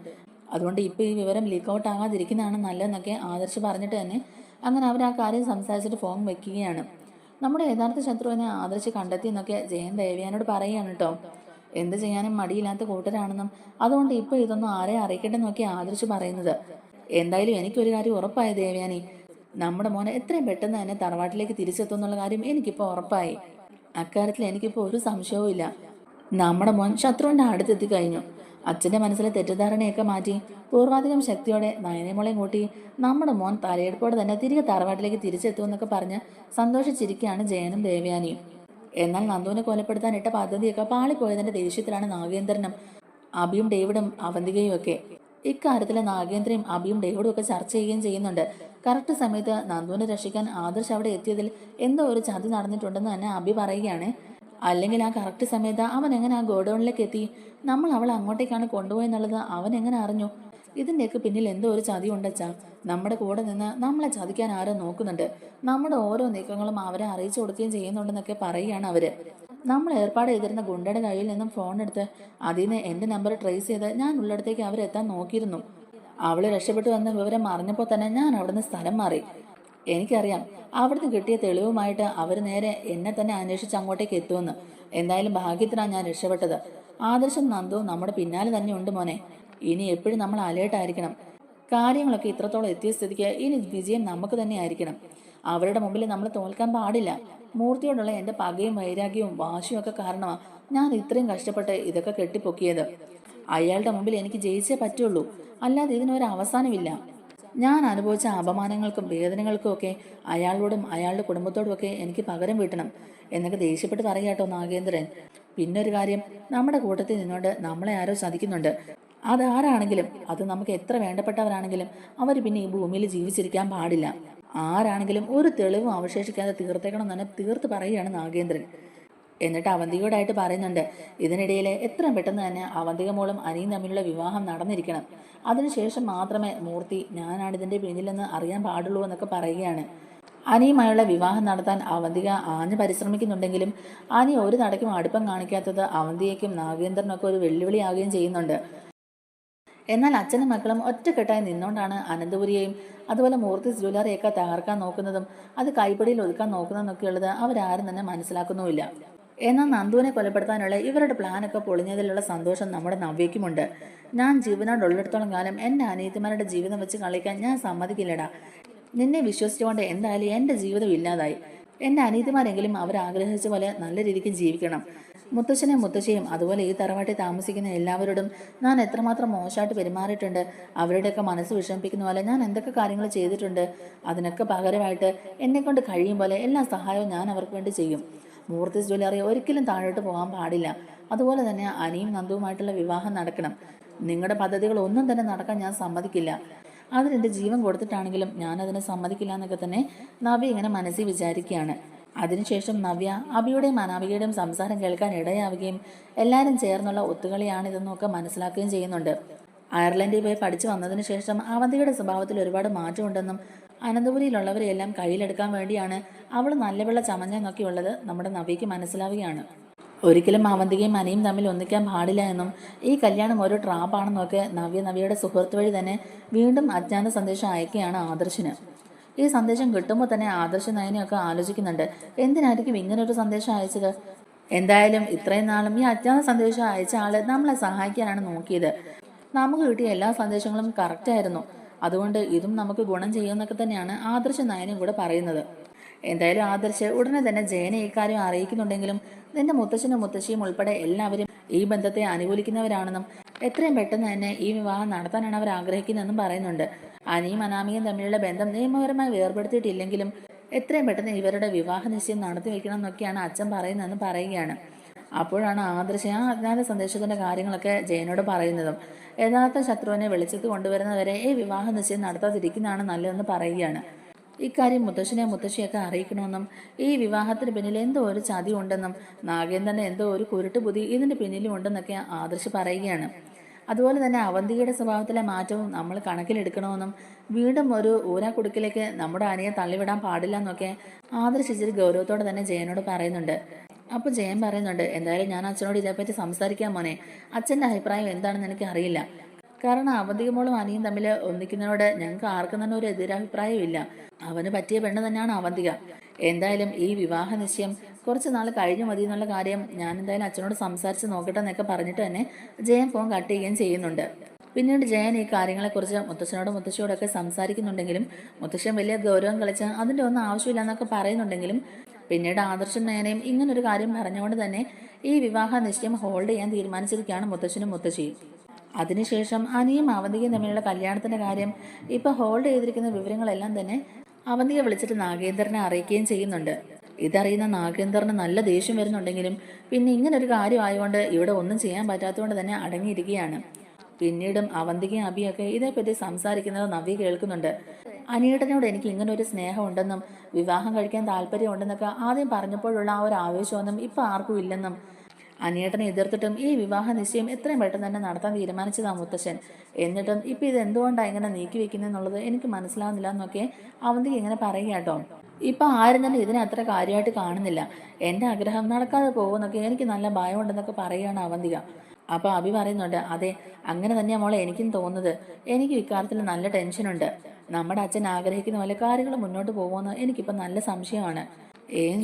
അതുകൊണ്ട് ഇപ്പൊ ഈ വിവരം ലീക്ക് ഔട്ട് ആകാതിരിക്കുന്നതാണ് നല്ലതെന്നൊക്കെ ആദർശ് പറഞ്ഞിട്ട് തന്നെ അങ്ങനെ അവർ ആ കാര്യം സംസാരിച്ചിട്ട് ഫോൺ വെക്കുകയാണ്. നമ്മുടെ യഥാർത്ഥ ശത്രുവിനെ ആദർശ് കണ്ടെത്തി എന്നൊക്കെ ജയൻ ദേവയാനോട് പറയുകയാണ് കേട്ടോ. എന്ത് ചെയ്യാനും മടിയില്ലാത്ത കൂട്ടരാണെന്നും അതുകൊണ്ട് ഇപ്പൊ ഇതൊന്നും ആരെ അറിയിക്കട്ടെന്നൊക്കെ ആദർശ് പറയുന്നത്. എന്തായാലും എനിക്കൊരു കാര്യം ഉറപ്പായി ദേവയാനി, നമ്മുടെ മോനെ എത്രയും പെട്ടെന്ന് തന്നെ തറവാട്ടിലേക്ക് തിരിച്ചെത്തും എന്നുള്ള കാര്യം എനിക്കിപ്പോ ഉറപ്പായി. അക്കാര്യത്തിൽ എനിക്കിപ്പോ ഒരു സംശയവും ഇല്ല. നമ്മുടെ മോൻ ശത്രുവിന്റെ അടുത്തെത്തി കഴിഞ്ഞു. അച്ഛന്റെ മനസ്സിലെ തെറ്റിദ്ധാരണയൊക്കെ മാറ്റി പൂർവാധികം ശക്തിയോടെ നയനമോളെയും കൂട്ടി നമ്മുടെ മോൻ തലയെടുപ്പോടെ തന്നെ തിരികെ തറവാട്ടിലേക്ക് തിരിച്ചെത്തുമെന്നൊക്കെ പറഞ്ഞ് സന്തോഷിച്ചിരിക്കുകയാണ് ജയനും ദേവയാനിയും. എന്നാൽ നന്ദുവിനെ കൊലപ്പെടുത്താൻ ഇട്ട പദ്ധതിയൊക്കെ പാളിപ്പോയതിന്റെ ദേഷ്യത്തിലാണ് നാഗേന്ദ്രനും അബിയും ഡേവിഡും അവന്തികയും ഒക്കെ. ഇക്കാര്യത്തിൽ നാഗേന്ദ്രയും അബിയും ഡേവിഡും ഒക്കെ ചർച്ച ചെയ്യുകയും ചെയ്യുന്നുണ്ട്. കറക്റ്റ് സമയത്ത് നന്ദുവിനെ രക്ഷിക്കാൻ ആദർശ് അവിടെ എത്തിയതിൽ എന്തോ ഒരു ചതി നടന്നിട്ടുണ്ടെന്ന് തന്നെ അബി പറയുകയാണ്. അല്ലെങ്കിൽ ആ കറക്റ്റ് സമയത്ത് അവൻ എങ്ങനെ ആ ഗോഡൌണിലേക്ക് എത്തി, നമ്മൾ അവളെ അങ്ങോട്ടേക്കാണ് കൊണ്ടുപോയെന്നുള്ളത് അവൻ എങ്ങനെ അറിഞ്ഞു? ഇതിന്റെയൊക്കെ പിന്നിൽ എന്തോ ഒരു ചതി ഉണ്ടച്ചാ. നമ്മുടെ കൂടെ നിന്ന് നമ്മളെ ചതിക്കാൻ ആരോ നോക്കുന്നുണ്ട്. നമ്മുടെ ഓരോ നീക്കങ്ങളും അവരെ അറിയിച്ചു കൊടുക്കുകയും ചെയ്യുന്നുണ്ടെന്നൊക്കെ പറയുകയാണ് അവര്. നമ്മൾ ഏർപ്പാട് ചെയ്തിരുന്ന ഗുണ്ടയുടെ കയ്യിൽ നിന്നും ഫോൺ എടുത്ത് അതിൽ നിന്ന് എന്റെ നമ്പർ ട്രേസ് ചെയ്ത് ഞാൻ ഉള്ളിടത്തേക്ക് അവരെത്താൻ നോക്കിയിരുന്നു. അവള് രക്ഷപ്പെട്ടു വന്ന വിവരം അറിഞ്ഞപ്പോൾ തന്നെ ഞാൻ അവിടുന്ന് സ്ഥലം മാറി. എനിക്കറിയാം അവിടുന്ന് കിട്ടിയ തെളിവുമായിട്ട് അവർ നേരെ എന്നെ തന്നെ അന്വേഷിച്ച് അങ്ങോട്ടേക്ക് എത്തുമെന്ന്. എന്തായാലും ഭാഗ്യത്തിനാണ് ഞാൻ രക്ഷപ്പെട്ടത്. ആദർശം നന്ദുവും നമ്മുടെ പിന്നാലെ തന്നെ ഉണ്ട് മോനെ. ഇനി എപ്പോഴും നമ്മൾ അലേർട്ടായിരിക്കണം. കാര്യങ്ങളൊക്കെ ഇത്രത്തോളം എത്തിയ സ്ഥിതിക്ക് ഇനി വിജയം നമുക്ക് തന്നെ ആയിരിക്കണം. അവരുടെ മുമ്പിൽ നമ്മൾ തോൽക്കാൻ പാടില്ല. മൂർത്തിയോടുള്ള എന്റെ പകയും വൈരാഗ്യവും വാശിയും ഒക്കെ കാരണമാണ് ഞാൻ ഇത്രയും കഷ്ടപ്പെട്ട് ഇതൊക്കെ കെട്ടിപ്പൊക്കിയത്. അയാളുടെ മുമ്പിൽ എനിക്ക് ജയിച്ചേ പറ്റുള്ളൂ, അല്ലാതെ ഇതിനൊരു അവസാനമില്ല. ഞാൻ അനുഭവിച്ച അപമാനങ്ങൾക്കും വേദനകൾക്കും ഒക്കെ അയാളോടും അയാളുടെ കുടുംബത്തോടും ഒക്കെ എനിക്ക് പകരം വീട്ടണം എന്നൊക്കെ ദേഷ്യപ്പെട്ട് പറയാട്ടോ നാഗേന്ദ്രൻ. പിന്നൊരു കാര്യം, നമ്മുടെ കൂട്ടത്തിൽ നിന്നോണ്ട് നമ്മളെ ആരോ ചതിക്കുന്നുണ്ട്. അതാരാണെങ്കിലും, അത് നമുക്ക് എത്ര വേണ്ടപ്പെട്ടവരാണെങ്കിലും അവർ പിന്നെ ഈ ഭൂമിയിൽ ജീവിച്ചിരിക്കാൻ പാടില്ല. ആരാണെങ്കിലും ഒരു തെളിവും അവശേഷിക്കാതെ തീർത്തേക്കണം തന്നെ തീർത്ത് പറയുകയാണ് നാഗേന്ദ്രൻ. എന്നിട്ട് അവന്തികയോടായിട്ട് പറയുന്നുണ്ട്, ഇതിനിടയിലെ എത്രയും പെട്ടെന്ന് തന്നെ അവന്തിക മോളും അനിയും തമ്മിലുള്ള വിവാഹം നടന്നിരിക്കണം. അതിനുശേഷം മാത്രമേ മൂർത്തി ഞാനാണ് ഇതിന്റെ പിന്നിലെന്ന് അറിയാൻ പാടുള്ളൂ എന്നൊക്കെ പറയുകയാണ്. അനിയുമായുള്ള വിവാഹം നടത്താൻ അവന്തിക ആഞ്ഞു പരിശ്രമിക്കുന്നുണ്ടെങ്കിലും അനി ഒരു നടക്കും അടുപ്പം കാണിക്കാത്തത് അവന്തിയേക്കും നാഗേന്ദ്രനൊക്കെ ഒരു വെല്ലുവിളിയാവുകയും ചെയ്യുന്നുണ്ട്. എന്നാൽ അച്ഛനും മക്കളും ഒറ്റക്കെട്ടായി നിന്നുകൊണ്ടാണ് അനന്തപുരിയെയും അതുപോലെ മൂർത്തി ജ്വല്ലറിയൊക്കെ തകർക്കാൻ നോക്കുന്നതും അത് കൈപ്പിടിയിൽ ഒതുക്കാൻ നോക്കുന്നതെന്നൊക്കെയുള്ളത് അവരാരും തന്നെ മനസ്സിലാക്കുന്നുമില്ല. എന്നാൽ നന്ദുവിനെ കൊലപ്പെടുത്താനുള്ള ഇവരുടെ പ്ലാനൊക്കെ പൊളിഞ്ഞതിലുള്ള സന്തോഷം നമ്മുടെ നവ്യയ്ക്കുമുണ്ട്. ഞാൻ ജീവനോടുള്ളിടത്തോളം കാലം എൻ്റെ അനിയത്തിമാരുടെ ജീവിതം വെച്ച് കളിക്കാൻ ഞാൻ സമ്മതിക്കില്ലടാ. നിന്നെ വിശ്വസിച്ചുകൊണ്ട് എന്തായാലും എൻ്റെ ജീവിതം ഇല്ലാതായി. എൻ്റെ അനിയത്തിമാരെങ്കിലും അവരാഗ്രഹിച്ച പോലെ നല്ല രീതിക്ക് ജീവിക്കണം. മുത്തച്ഛനെയും മുത്തശ്ശിയും അതുപോലെ ഈ തറവാട്ടിൽ താമസിക്കുന്ന എല്ലാവരോടും ഞാൻ എത്രമാത്രം മോശമായിട്ട് പെരുമാറിയിട്ടുണ്ട്. അവരുടെയൊക്കെ മനസ്സ് വിഷമിപ്പിക്കുന്ന പോലെ ഞാൻ എന്തൊക്കെ കാര്യങ്ങൾ ചെയ്തിട്ടുണ്ട്. അതിനൊക്കെ പകരമായിട്ട് എന്നെക്കൊണ്ട് കഴിയും പോലെ എല്ലാ സഹായവും ഞാൻ അവർക്ക് വേണ്ടി ചെയ്യും. മൂർത്തി ജ്വല്ലറി ഒരിക്കലും താഴോട്ട് പോകാൻ പാടില്ല. അതുപോലെ തന്നെ അനിയും നന്ദുവുമായിട്ടുള്ള വിവാഹം നടക്കണം. നിങ്ങളുടെ പദ്ധതികൾ ഒന്നും തന്നെ നടക്കാൻ ഞാൻ സമ്മതിക്കില്ല. അതിനെന്റെ ജീവൻ കൊടുത്തിട്ടാണെങ്കിലും ഞാൻ അതിനെ സമ്മതിക്കില്ല എന്നൊക്കെ തന്നെ നവ്യ ഇങ്ങനെ മനസ്സിൽ വിചാരിക്കുകയാണ്. അതിനുശേഷം നവ്യ അബിയുടെയും അനാമികയുടെയും സംസാരം കേൾക്കാൻ ഇടയാവുകയും എല്ലാവരും ചേർന്നുള്ള ഒത്തുകളിയാണിതെന്നൊക്കെ മനസ്സിലാക്കുകയും ചെയ്യുന്നുണ്ട്. അയർലൻഡിൽ പോയി പഠിച്ചു വന്നതിന് ശേഷം അവന്തിയുടെ സ്വഭാവത്തിൽ ഒരുപാട് മാറ്റമുണ്ടെന്നും അനന്തപുരിയിലുള്ളവരെല്ലാം കയ്യിലെടുക്കാൻ വേണ്ടിയാണ് അവൾ നല്ലവെള്ള ചമഞ്ഞെന്നൊക്കെയുള്ളത് നമ്മുടെ നവ്യയ്ക്ക് മനസ്സിലാവുകയാണ്. ഒരിക്കലും അവന്തികയും അനിയും തമ്മിൽ ഒന്നിക്കാൻ പാടില്ല എന്നും ഈ കല്യാണം ഒരു ട്രാപ്പാണെന്നൊക്കെ നവ്യയുടെ സുഹൃത്ത് വഴി തന്നെ വീണ്ടും അജ്ഞാത സന്ദേശം അയക്കുകയാണ് ആദർശിന്. ഈ സന്ദേശം കിട്ടുമ്പോൾ തന്നെ ആദർശ് നയനെയൊക്കെ ആലോചിക്കുന്നുണ്ട്, എന്തിനായിരിക്കും ഇങ്ങനൊരു സന്ദേശം അയച്ചത്? എന്തായാലും ഇത്രയും നാളും ഈ അജ്ഞാത സന്ദേശം അയച്ച ആള് നമ്മളെ സഹായിക്കാനാണ് നോക്കിയത്. നമുക്ക് കിട്ടിയ എല്ലാ സന്ദേശങ്ങളും കറക്റ്റായിരുന്നു. അതുകൊണ്ട് ഇതും നമുക്ക് ഗുണം ചെയ്യുമെന്നൊക്കെ തന്നെയാണ് ആദർശ് നയനും കൂടെ പറയുന്നത്. എന്തായാലും ആദർശ് ഉടനെ തന്നെ ജയനെ ഇക്കാര്യം അറിയിക്കുന്നുണ്ടെങ്കിലും നിന്റെ മുത്തച്ഛനും മുത്തശ്ശിയും ഉൾപ്പെടെ എല്ലാവരും ഈ ബന്ധത്തെ അനുകൂലിക്കുന്നവരാണെന്നും എത്രയും പെട്ടെന്ന് തന്നെ ഈ വിവാഹം നടത്താനാണ് അവർ ആഗ്രഹിക്കുന്നതെന്നും പറയുന്നുണ്ട്. അനിയും അനാമികയും തമ്മിലുള്ള ബന്ധം നിയമപരമായി വേർപെടുത്തിയിട്ടില്ലെങ്കിലും എത്രയും പെട്ടെന്ന് ഇവരുടെ വിവാഹ നിശ്ചയം നടത്തി വെക്കണം എന്നൊക്കെയാണ് അച്ഛൻ പറയുന്നതെന്ന് പറയുകയാണ്. അപ്പോഴാണ് ആദർശ ആ അജ്ഞാത സന്ദേശത്തിന്റെ കാര്യങ്ങളൊക്കെ ജയനോട് പറയുന്നതും യഥാർത്ഥ ശത്രുവിനെ വെളിച്ചത്ത് കൊണ്ടുവരുന്നവരെ ഈ വിവാഹ നിശ്ചയം നടത്താതിരിക്കുന്നതാണ് നല്ലതെന്ന് പറയുകയാണ്. ഇക്കാര്യം മുത്തശ്ശിയൊക്കെ അറിയിക്കണമെന്നും ഈ വിവാഹത്തിന് പിന്നിൽ എന്തോ ഒരു ചതി ഉണ്ടെന്നും നാഗേന്ദ്രന്റെ എന്തോ ഒരു കുരുട്ടുബുദ്ധി ഇതിന്റെ പിന്നിലും ഉണ്ടെന്നൊക്കെ ആദർശ് പറയുകയാണ്. അതുപോലെ തന്നെ അവന്തികയുടെ സ്വഭാവത്തിലെ മാറ്റവും നമ്മൾ കണക്കിലെടുക്കണമെന്നും വീണ്ടും ഒരു ഊരാക്കുടുക്കിലേക്ക് നമ്മുടെ അനിയെ തള്ളിവിടാൻ പാടില്ല എന്നൊക്കെ ആദർശ് ഇച്ചിരി ഗൗരവത്തോടെ തന്നെ ജയനോട് പറയുന്നുണ്ട്. അപ്പോൾ ജയൻ പറയുന്നുണ്ട്, എന്തായാലും ഞാൻ അച്ഛനോട് ഇതേപ്പറ്റി സംസാരിക്കാൻ മോനെ. അച്ഛൻ്റെ അഭിപ്രായം എന്താണെന്ന് എനിക്ക് അറിയില്ല. കാരണം അവന്തിക മോളും അനിയും തമ്മിൽ ഒന്നിക്കുന്നതിനോട് ഞങ്ങൾക്ക് ആർക്കും തന്നെ ഒരു എതിരഭിപ്രായമില്ല. അവന് പറ്റിയ പെണ്ണ് തന്നെയാണ് അവന്തിക. എന്തായാലും ഈ വിവാഹ നിശ്ചയം കുറച്ച് നാൾ കഴിഞ്ഞു മതി എന്നുള്ള കാര്യം ഞാൻ എന്തായാലും അച്ഛനോട് സംസാരിച്ച് നോക്കട്ടെ എന്നൊക്കെ പറഞ്ഞിട്ട് തന്നെ ജയൻ ഫോൺ കട്ട് ചെയ്യുകയും ചെയ്യുന്നുണ്ട്. പിന്നീട് ജയൻ ഈ കാര്യങ്ങളെക്കുറിച്ച് മുത്തശ്ശനോടും മുത്തശ്ശിയോടൊക്കെ സംസാരിക്കുന്നുണ്ടെങ്കിലും മുത്തശ്ശൻ വലിയ ഗൗരവം കളിച്ച് അതിൻ്റെ ഒന്നും ആവശ്യമില്ല എന്നൊക്കെ പറയുന്നുണ്ടെങ്കിലും പിന്നീട് ആദർശൻ നയനയും ഇങ്ങനൊരു കാര്യം പറഞ്ഞുകൊണ്ട് തന്നെ ഈ വിവാഹ നിശ്ചയം ഹോൾഡ് ചെയ്യാൻ തീരുമാനിച്ചിരിക്കുകയാണ് മുത്തശ്ശനും മുത്തശ്ശിയും. അതിനുശേഷം അനിയും അവന്തികയും തമ്മിലുള്ള കല്യാണത്തിന്റെ കാര്യം ഇപ്പൊ ഹോൾഡ് ചെയ്തിരിക്കുന്ന വിവരങ്ങളെല്ലാം തന്നെ അവന്തിക വിളിച്ചിട്ട് നാഗേന്ദ്രനെ അറിയിക്കുകയും ചെയ്യുന്നുണ്ട്. ഇതറിയുന്ന നാഗേന്ദ്രന് നല്ല ദേഷ്യം വരുന്നുണ്ടെങ്കിലും പിന്നെ ഇങ്ങനൊരു കാര്യം ആയതുകൊണ്ട് ഇവിടെ ഒന്നും ചെയ്യാൻ പറ്റാത്തതുകൊണ്ട് തന്നെ അടങ്ങിയിരിക്കുകയാണ്. പിന്നീടും അവന്തികയും അബിയൊക്കെ ഇതേപ്പറ്റി സംസാരിക്കുന്നത് നവ്യ കേൾക്കുന്നുണ്ട്. അനിയേട്ടനോട് എനിക്ക് ഇങ്ങനെ ഒരു സ്നേഹമുണ്ടെന്നും വിവാഹം കഴിക്കാൻ താല്പര്യമുണ്ടെന്നൊക്കെ ആദ്യം പറഞ്ഞപ്പോഴുള്ള ആ ഒരു ആവേശമൊന്നും ഇപ്പൊ ആർക്കും ഇല്ലെന്നും അനിയേട്ടനെ എതിർത്തിട്ടും ഈ വിവാഹ നിശ്ചയം എത്രയും പെട്ടെന്ന് തന്നെ നടത്താൻ തീരുമാനിച്ചതാ മുത്തശ്ശൻ. എന്നിട്ടും ഇപ്പൊ ഇത് എന്തുകൊണ്ടാണ് ഇങ്ങനെ നീക്കി വെക്കുന്നെന്നുള്ളത് എനിക്ക് മനസ്സിലാവുന്നില്ല എന്നൊക്കെ അവന്തിക ഇങ്ങനെ പറയുക കേട്ടോ. ഇപ്പൊ ആരും തന്നെ ഇതിനെ അത്ര കാര്യമായിട്ട് കാണുന്നില്ല. എന്റെ ആഗ്രഹം നടക്കാതെ പോകുമെന്നൊക്കെ എനിക്ക് നല്ല ഭയമുണ്ടെന്നൊക്കെ പറയുകയാണ് അവന്തിക. അപ്പൊ അഭി പറയുന്നുണ്ട്, അതെ അങ്ങനെ തന്നെയാ മോളെ എനിക്കും തോന്നുന്നത്. എനിക്ക് ഇക്കാര്യത്തിൽ നല്ല ടെൻഷനുണ്ട്. നമ്മുടെ അച്ഛൻ ആഗ്രഹിക്കുന്ന പോലെ കാര്യങ്ങൾ മുന്നോട്ട് പോകുമെന്ന് എനിക്കിപ്പോൾ നല്ല സംശയമാണ്.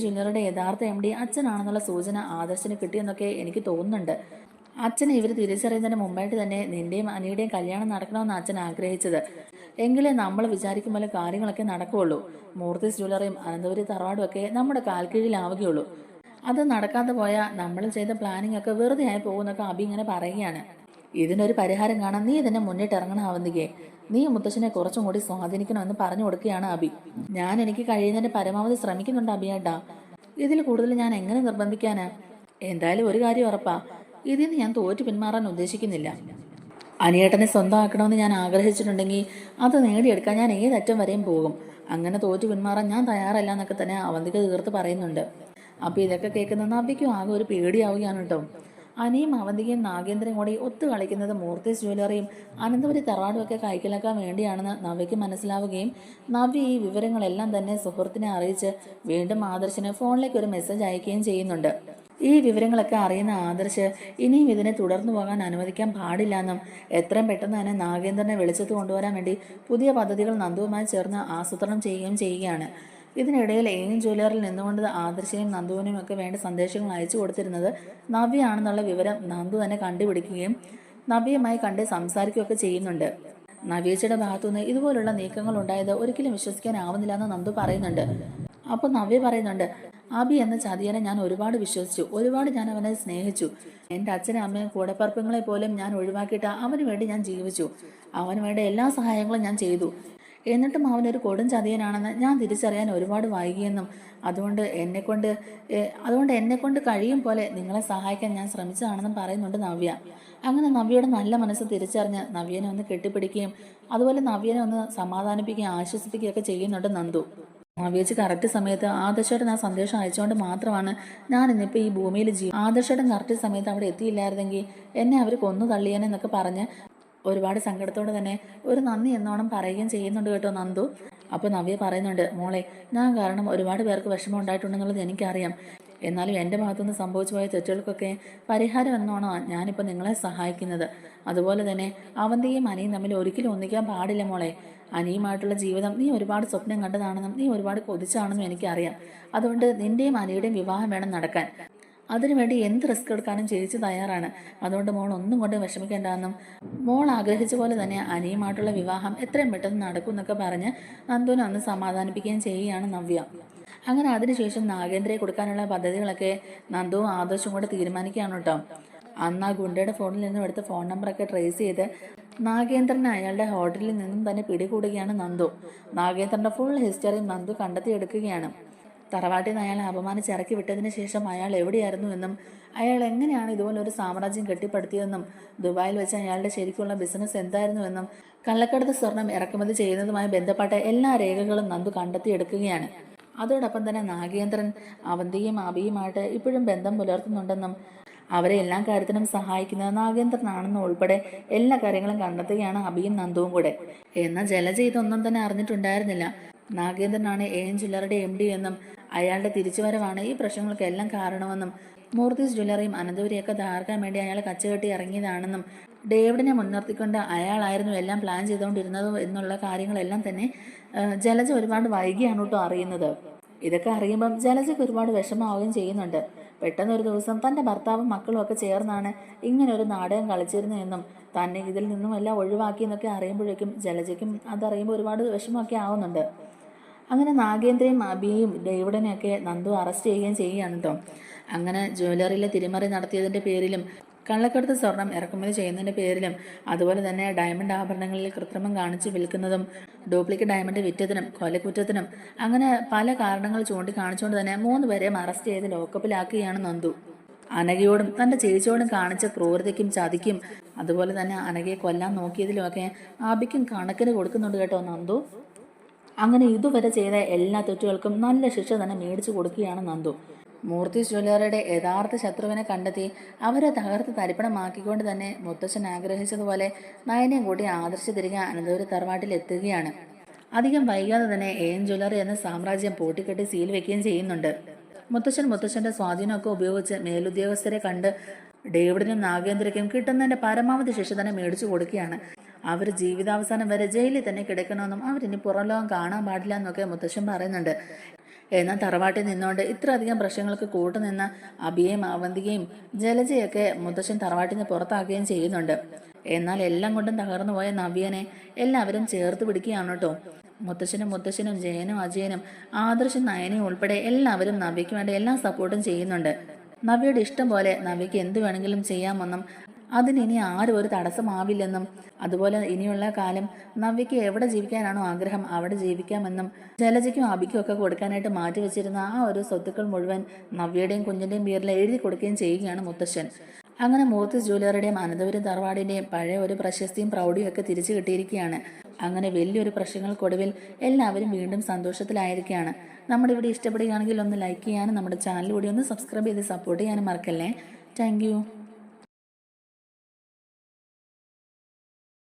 ജ്വല്ലറിയുടെ യഥാർത്ഥ MD അച്ഛനാണെന്നുള്ള സൂചന ആദർശന് കിട്ടിയെന്നൊക്കെ എനിക്ക് തോന്നുന്നുണ്ട്. അച്ഛനെ ഇവർ തിരിച്ചറിയുന്നതിന് മുമ്പായിട്ട് തന്നെ നിന്റെയും അനിയുടെയും കല്യാണം നടക്കണമെന്ന് അച്ഛൻ ആഗ്രഹിച്ചത്. എങ്കിലേ നമ്മൾ വിചാരിക്കും പോലെ കാര്യങ്ങളൊക്കെ നടക്കുകയുള്ളൂ. മൂർത്തീസ് ജ്വല്ലറിയും അനന്തപുരി തറവാടും ഒക്കെ നമ്മുടെ കാൽക്കീഴിലാവുകയുള്ളൂ. അത് നടക്കാതെ പോയാൽ നമ്മൾ ചെയ്ത പ്ലാനിങ് ഒക്കെ വെറുതെ ആയി പോകുന്നൊക്കെ അബി ഇങ്ങനെ പറയുകയാണ്. ഇതിനൊരു പരിഹാരം കാണാൻ നീ ഇതിനെ മുന്നിട്ടിറങ്ങണം അവന്തികയെ. നീ മുത്തശ്ശനെ കുറച്ചും കൂടി സ്വാധീനിക്കണമെന്ന് പറഞ്ഞു കൊടുക്കുകയാണ് അബി. ഞാൻ എനിക്ക് കഴിയുന്നതിന്റെ പരമാവധി ശ്രമിക്കുന്നുണ്ട് അബിയേട്ടാ. ഇതിൽ കൂടുതൽ ഞാൻ എങ്ങനെ നിർബന്ധിക്കാനാ? എന്തായാലും ഒരു കാര്യം ഉറപ്പാ, ഇതിൽ നിന്ന് ഞാൻ തോറ്റു പിന്മാറാൻ ഉദ്ദേശിക്കുന്നില്ല. അനിയേട്ടനെ സ്വന്തമാക്കണമെന്ന് ഞാൻ ആഗ്രഹിച്ചിട്ടുണ്ടെങ്കിൽ അത് നേടിയെടുക്കാൻ ഞാൻ ഏതറ്റം വരെയും പോകും. അങ്ങനെ തോറ്റു പിന്മാറാൻ ഞാൻ തയ്യാറല്ല എന്നൊക്കെ തന്നെ അവന്തിക തീർത്ത് പറയുന്നുണ്ട്. അപ്പൊ ഇതൊക്കെ കേൾക്കുന്ന നവ്യയ്ക്കും ആകെ ഒരു പേടിയാവുകയാണ് കേട്ടോ. അനിയും അവന്തികയും നാഗേന്ദ്രയും കൂടി ഒത്തു കളിക്കുന്നത് മൂർത്തീസ് ജ്വല്ലറിയും അനന്തപുരി തറവാടും ഒക്കെ കൈക്കലാക്കാൻ വേണ്ടിയാണെന്ന് നവ്യയ്ക്ക് മനസ്സിലാവുകയും നവ്യ ഈ വിവരങ്ങളെല്ലാം തന്നെ സുഹൃത്തിനെ അറിയിച്ച് വീണ്ടും ആദർശിന് ഫോണിലേക്ക് ഒരു മെസ്സേജ് അയക്കുകയും ചെയ്യുന്നുണ്ട്. ഈ വിവരങ്ങളൊക്കെ അറിയുന്ന ആദർശ് ഇനിയും ഇതിനെ തുടർന്നു പോകാൻ അനുവദിക്കാൻ പാടില്ലെന്നും എത്രയും പെട്ടെന്ന് തന്നെ നാഗേന്ദ്രനെ വെളിച്ചത്ത് കൊണ്ടുവരാൻ വേണ്ടി പുതിയ പദ്ധതികൾ നന്ദുവുമായി ചേർന്ന് ആസൂത്രണം ചെയ്യുകയും ചെയ്യുകയാണ്. ഇതിനിടയിൽ ജ്വല്ലറിൽ നിന്നുകൊണ്ട് ആദർശയും നന്ദുവിനും ഒക്കെ വേണ്ട സന്ദേശങ്ങൾ അയച്ചു കൊടുത്തിരുന്നത് നവ്യ ആണെന്നുള്ള വിവരം നന്ദു തന്നെ കണ്ടുപിടിക്കുകയും നവ്യയുമായി കണ്ട് സംസാരിക്കുകയൊക്കെ ചെയ്യുന്നുണ്ട്. നവ്യേച്ചിയുടെ ഭാഗത്തുനിന്ന് ഇതുപോലുള്ള നീക്കങ്ങൾ ഉണ്ടായത് ഒരിക്കലും വിശ്വസിക്കാനാവുന്നില്ല എന്ന് നന്ദു പറയുന്നുണ്ട്. അപ്പോൾ നവ്യ പറയുന്നുണ്ട്, അബി എന്ന ചതിയനെ ഞാൻ ഒരുപാട് വിശ്വസിച്ചു, ഒരുപാട് ഞാൻ അവനെ സ്നേഹിച്ചു. എൻ്റെ അച്ഛനും അമ്മയും കൂടപ്പറപ്പുകളെ പോലും ഞാൻ ഒഴിവാക്കിയിട്ട് അവന് വേണ്ടി ഞാൻ ജീവിച്ചു. അവന് വേണ്ട എല്ലാ സഹായങ്ങളും ഞാൻ ചെയ്തു. എന്നിട്ടും അവനൊരു കൊടും ചതിയനാണെന്ന് ഞാൻ തിരിച്ചറിയാൻ ഒരുപാട് വൈകിയെന്നും അതുകൊണ്ട് എന്നെക്കൊണ്ട് കഴിയും പോലെ നിങ്ങളെ സഹായിക്കാൻ ഞാൻ ശ്രമിച്ചതാണെന്നും പറയുന്നുണ്ട് നവ്യ. അങ്ങനെ നവ്യയുടെ നല്ല മനസ്സ് തിരിച്ചറിഞ്ഞ് നവ്യനെ ഒന്ന് കെട്ടിപ്പിടിക്കുകയും അതുപോലെ നവ്യനെ ഒന്ന് സമാധാനിപ്പിക്കുകയും ആശ്വസിപ്പിക്കുകയൊക്കെ ചെയ്യുന്നുണ്ട് നന്ദു. നവ്യേച്ചി കറക്റ്റ് സമയത്ത് ആദർശേട്ടൻ ആ സന്ദേശം അയച്ചുകൊണ്ട് മാത്രമാണ് ഞാൻ ഇന്നിപ്പോൾ ഈ ഭൂമിയിൽ ആദർശേട്ടൻ കറക്റ്റ് സമയത്ത് അവിടെ എത്തിയില്ലായിരുന്നെങ്കിൽ എന്നെ അവർ കൊന്നു തള്ളിയേനെന്നൊക്കെ പറഞ്ഞ് ഒരുപാട് സങ്കടത്തോടെ തന്നെ ഒരു നന്ദി എന്നോണം പറയുകയും ചെയ്യുന്നുണ്ട് കേട്ടോ നന്ദു. അപ്പോൾ നവ്യ പറയുന്നുണ്ട്, മോളെ ഞാൻ കാരണം ഒരുപാട് പേർക്ക് വിഷമം ഉണ്ടായിട്ടുണ്ടെന്നുള്ളത് എനിക്കറിയാം. എന്നാലും എൻ്റെ ഭാഗത്തുനിന്ന് സംഭവിച്ചു പോയ തെറ്റുകൾക്കൊക്കെ പരിഹാരം എന്നോണമാണ് ഞാനിപ്പോൾ നിങ്ങളെ സഹായിക്കുന്നത്. അതുപോലെ തന്നെ അവന്തിയും അനിയും തമ്മിൽ ഒരിക്കലും ഒന്നിക്കാൻ പാടില്ല മോളെ. അനിയുമായിട്ടുള്ള ജീവിതം നീ ഒരുപാട് സ്വപ്നം കണ്ടതാണെന്നും നീ ഒരുപാട് കൊതിച്ചാണെന്നും എനിക്കറിയാം. അതുകൊണ്ട് നിന്റെയും അനിയുടെയും വിവാഹം വേണം നടക്കാൻ. അതിനുവേണ്ടി എന്ത് റിസ്ക് എടുക്കാനും ചേച്ചി തയ്യാറാണ്. അതുകൊണ്ട് മോൾ ഒന്നും കൊണ്ട് വിഷമിക്കേണ്ടെന്നും മോൾ ആഗ്രഹിച്ച പോലെ തന്നെ അനിയുമായിട്ടുള്ള വിവാഹം എത്രയും പെട്ടെന്ന് നടക്കും എന്നൊക്കെ പറഞ്ഞ് നന്ദുവിനെ ഒന്ന് സമാധാനിപ്പിക്കുകയും ചെയ്യുകയാണ് നവ്യ. അങ്ങനെ അതിനുശേഷം നാഗേന്ദ്രയെ കൊടുക്കാനുള്ള പദ്ധതികളൊക്കെ നന്ദുവും ആദർശവും കൂടെ തീരുമാനിക്കുകയാണ് കേട്ടോ. അന്ന് ആ ഗുണ്ടയുടെ ഫോണിൽ നിന്നും എടുത്ത ഫോൺ നമ്പറൊക്കെ ട്രേസ് ചെയ്ത് നാഗേന്ദ്രനെ അയാളുടെ ഹോട്ടലിൽ നിന്നും തന്നെ പിടികൂടുകയാണ് നന്ദു. നാഗേന്ദ്രന്റെ ഫുൾ ഹിസ്റ്ററിയും നന്ദു കണ്ടെത്തിയെടുക്കുകയാണ്. തറവാട്ടിൽ നിന്ന് അയാളെ അപമാനിച്ച് ഇറക്കി വിട്ടതിന് ശേഷം അയാൾ എവിടെയായിരുന്നു എന്നും അയാൾ എങ്ങനെയാണ് ഇതുപോലൊരു സാമ്രാജ്യം കെട്ടിപ്പടുത്തിയതെന്നും ദുബായിൽ വെച്ച് അയാളുടെ ശരിക്കുള്ള ബിസിനസ് എന്തായിരുന്നുവെന്നും കള്ളക്കടത്ത് സ്വർണം ഇറക്കുമതി ചെയ്യുന്നതുമായി ബന്ധപ്പെട്ട എല്ലാ രേഖകളും നന്ദു കണ്ടെത്തിയെടുക്കുകയാണ്. അതോടൊപ്പം തന്നെ നാഗേന്ദ്രൻ അവന്തിയും അബിയുമായിട്ട് ഇപ്പോഴും ബന്ധം പുലർത്തുന്നുണ്ടെന്നും അവരെ എല്ലാ കാര്യത്തിനും സഹായിക്കുന്നത് നാഗേന്ദ്രനാണെന്നും ഉൾപ്പെടെ എല്ലാ കാര്യങ്ങളും കണ്ടെത്തുകയാണ് അബിയും നന്ദുവും കൂടെ. എന്നാൽ ജലജ ഇതൊന്നും തന്നെ അറിഞ്ഞിട്ടുണ്ടായിരുന്നില്ല. നാഗേന്ദ്രനാണ് ജ്വല്ലറിയുടെ MD എന്നും അയാളുടെ തിരിച്ചുവരവാണ് ഈ പ്രശ്നങ്ങൾക്കെല്ലാം കാരണമെന്നും മൂർത്തീസ് ജ്വല്ലറിയും അനന്തപുരിയൊക്കെ തകർക്കാൻ വേണ്ടി അയാൾ കച്ചകെട്ടി ഇറങ്ങിയതാണെന്നും ഡേവിഡിനെ മുൻനിർത്തിക്കൊണ്ട് അയാളായിരുന്നു എല്ലാം പ്ലാൻ ചെയ്തുകൊണ്ടിരുന്നത് എന്നുള്ള കാര്യങ്ങളെല്ലാം തന്നെ ജലജ ഒരുപാട് വൈകിയാണ് കേട്ടോ അറിയുന്നത്. ഇതൊക്കെ അറിയുമ്പം ജലജയ്ക്ക് ഒരുപാട് വിഷമാവുകയും ചെയ്യുന്നുണ്ട്. പെട്ടെന്ന് ഒരു ദിവസം തൻ്റെ ഭർത്താവും മക്കളും ഒക്കെ ചേർന്നാണ് ഇങ്ങനെ ഒരു നാടകം കളിച്ചിരുന്നതെന്നും തന്നെ ഇതിൽ നിന്നും എല്ലാം ഒഴിവാക്കിയെന്നൊക്കെ അറിയുമ്പോഴേക്കും ജലജയ്ക്കും അതറിയുമ്പോൾ ഒരുപാട് വിഷമമൊക്കെ ആവുന്നുണ്ട്. അങ്ങനെ നാഗേന്ദ്രയും അബിയും ഡേവിഡിനെയൊക്കെ നന്ദു അറസ്റ്റ് ചെയ്യുകയും ചെയ്യുകയാണ് കേട്ടോ. അങ്ങനെ ജ്വല്ലറിയിലെ തിരിമറി നടത്തിയതിൻ്റെ പേരിലും കള്ളക്കടത്ത് സ്വർണം ഇറക്കുമതി ചെയ്യുന്നതിൻ്റെ പേരിലും അതുപോലെ തന്നെ ഡയമണ്ട് ആഭരണങ്ങളിൽ കൃത്രിമം കാണിച്ച് വിൽക്കുന്നതും ഡ്യൂപ്ലിക്കേറ്റ് ഡയമണ്ട് വിറ്റതിനും കൊലക്കുറ്റത്തിനും അങ്ങനെ പല കാരണങ്ങൾ ചൂണ്ടിക്കാണിച്ചുകൊണ്ട് തന്നെ 3 പേരെയും അറസ്റ്റ് ചെയ്ത് ലോക്കപ്പിലാക്കുകയാണ് നന്ദു. അനഘയോടും തൻ്റെ ചേച്ചിയോടും കാണിച്ച ക്രൂരതയ്ക്കും ചതിക്കും അതുപോലെ തന്നെ അനഘയെ കൊല്ലാൻ നോക്കിയതിലുമൊക്കെ ആബിക്കും കണക്കിന് കൊടുക്കുന്നുണ്ട് കേട്ടോ നന്ദു. അങ്ങനെ ഇതുവരെ ചെയ്ത എല്ലാ തെറ്റുകൾക്കും നല്ല ശിക്ഷ തന്നെ മേടിച്ചു കൊടുക്കുകയാണ് നന്ദു. മൂർത്തീസ് ജ്വല്ലറിയുടെ യഥാർത്ഥ ശത്രുവിനെ കണ്ടെത്തി അവരെ തകർത്ത് തരിപ്പണമാക്കിക്കൊണ്ട് തന്നെ മുത്തശ്ശൻ ആഗ്രഹിച്ചതുപോലെ നയനെയും കൂട്ടി ആദർശ തിരികെ അനന്തപുരി തറവാട്ടിൽ എത്തുകയാണ്. അധികം വൈകാതെ തന്നെ എൻ ജ്വല്ലറി എന്ന സാമ്രാജ്യം പൂട്ടിക്കെട്ടി സീൽ വെക്കുകയും ചെയ്യുന്നുണ്ട്. മുത്തശ്ശന്റെ സ്വാധീനമൊക്കെ ഉപയോഗിച്ച് മേലുദ്യോഗസ്ഥരെ കണ്ട് ഡേവിഡിനും നാഗേന്ദ്രയ്ക്കും കിട്ടുന്നതിന്റെ പരമാവധി ശിക്ഷ തന്നെ മേടിച്ചു കൊടുക്കുകയാണ്. അവർ ജീവിതാവസാനം വരെ ജയിലിൽ തന്നെ കിടക്കണമെന്നും അവരിനി പുറം ലോകം കാണാൻ പാടില്ല എന്നൊക്കെ മുത്തശ്ശൻ പറയുന്നുണ്ട്. എന്നാൽ തറവാട്ടിൽ നിന്നുകൊണ്ട് ഇത്രയധികം പ്രശ്നങ്ങൾക്ക് കൂട്ടുനിന്ന അബിയെയും അവന്തികയും ജലജയൊക്കെ മുത്തശ്ശൻ തറവാട്ടിൽ നിന്ന് പുറത്താക്കുകയും ചെയ്യുന്നുണ്ട്. എന്നാൽ എല്ലാം കൊണ്ടും തകർന്നു പോയ നവ്യനെ എല്ലാവരും ചേർത്ത് പിടിക്കുകയാണ് കേട്ടോ. മുത്തശ്ശനും ജയനും അജയനും ആദർശും നയനയും ഉൾപ്പെടെ എല്ലാവരും നവ്യയ്ക്ക് വേണ്ടി എല്ലാ സപ്പോർട്ടും ചെയ്യുന്നുണ്ട്. നവ്യയുടെ ഇഷ്ടം പോലെ നവ്യയ്ക്ക് എന്ത് വേണമെങ്കിലും ചെയ്യാമെന്നും അതിനി ആരും ഒരു തടസ്സമാവില്ലെന്നും അതുപോലെ ഇനിയുള്ള കാലം നവ്യയ്ക്ക് എവിടെ ജീവിക്കാനാണോ ആഗ്രഹം അവിടെ ജീവിക്കാമെന്നും ജലജയ്ക്കും അബിക്കും ഒക്കെ കൊടുക്കാനായിട്ട് മാറ്റിവെച്ചിരുന്ന ആ ഒരു സ്വത്തുക്കൾ മുഴുവൻ നവ്യയുടെയും കുഞ്ഞിന്റെയും പേരിൽ എഴുതി കൊടുക്കുകയും ചെയ്യുകയാണ് മുത്തശ്ശൻ. അങ്ങനെ മൂർത്തീസ് ജ്വല്ലറിയുടെയും അനന്തപുരം തറവാടിന്റെയും പഴയ ഒരു പ്രശസ്തിയും പ്രൗഢിയും ഒക്കെ തിരിച്ചു കിട്ടിയിരിക്കുകയാണ്. അങ്ങനെ വലിയൊരു പ്രശ്നങ്ങൾക്കൊടുവിൽ എല്ലാവരും വീണ്ടും സന്തോഷത്തിലായിരിക്കുകയാണ്. നമ്മുടെ ഇവിടെ ഇഷ്ടപ്പെടുകയാണെങ്കിൽ ഒന്ന് ലൈക്ക് ചെയ്യാനും നമ്മുടെ ചാനൽ കൂടി ഒന്ന് സബ്സ്ക്രൈബ് ചെയ്ത് സപ്പോർട്ട് ചെയ്യാനും മറക്കല്ലേ. താങ്ക്